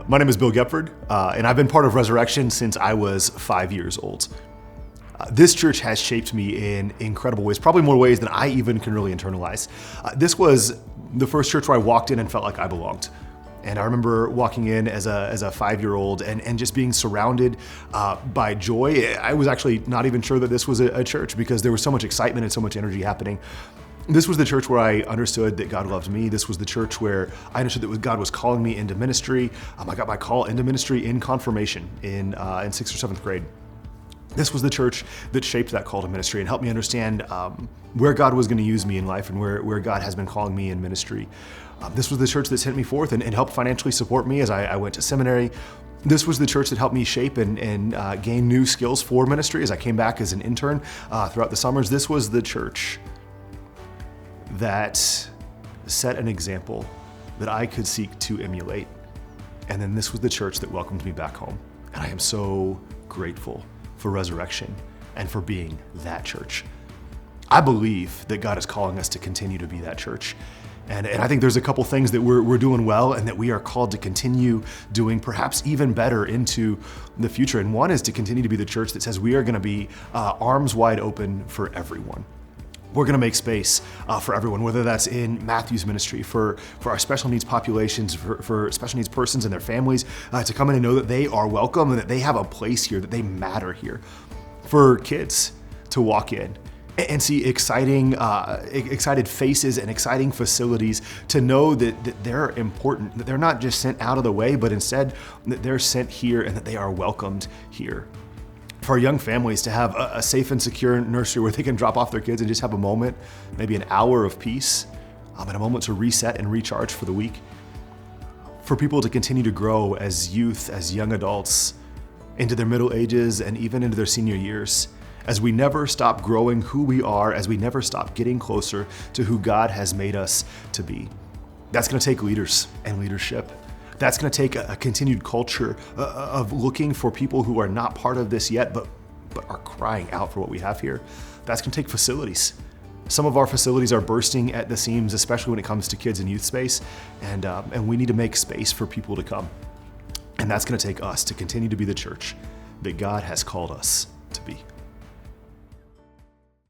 My name is Bill Gepford, and I've been part of Resurrection since I was 5 years old. This church has shaped me in incredible ways, probably more ways than I even can really internalize. This was the first church where I walked in and felt like I belonged. And I remember walking in as a 5-year-old and just being surrounded by joy. I was actually not even sure that this was a church because there was so much excitement and so much energy happening. This was the church where I understood that God loved me. This was the church where I understood that God was calling me into ministry. I got my call into ministry in confirmation in 6th or 7th grade. This was the church that shaped that call to ministry and helped me understand where God was going to use me in life and where God has been calling me in ministry. This was the church that sent me forth and helped financially support me as I went to seminary. This was the church that helped me shape and gain new skills for ministry as I came back as an intern throughout the summers. This was the church that set an example that I could seek to emulate. And then this was the church that welcomed me back home. And I am so grateful for Resurrection and for being that church. I believe that God is calling us to continue to be that church. And I think there's a couple things that we're doing well and that we are called to continue doing perhaps even better into the future. And one is to continue to be the church that says we are going to be arms wide open for everyone. We're going to make space for everyone, whether that's in Matthew's ministry, for our special needs populations, for special needs persons and their families to come in and know that they are welcome and that they have a place here, that they matter here. For kids to walk in and see excited faces and exciting facilities, to know that they're important, that they're not just sent out of the way, but instead that they're sent here and that they are welcomed here. For our young families to have a safe and secure nursery where they can drop off their kids and just have a moment, maybe an hour of peace, and a moment to reset and recharge for the week. For people to continue to grow as youth, as young adults, into their middle ages and even into their senior years, as we never stop growing who we are, as we never stop getting closer to who God has made us to be. That's going to take leaders and leadership. That's going to take a continued culture of looking for people who are not part of this yet, but are crying out for what we have here. That's going to take facilities. Some of our facilities are bursting at the seams, especially when it comes to kids and youth space, and we need to make space for people to come. And that's going to take us to continue to be the church that God has called us to be.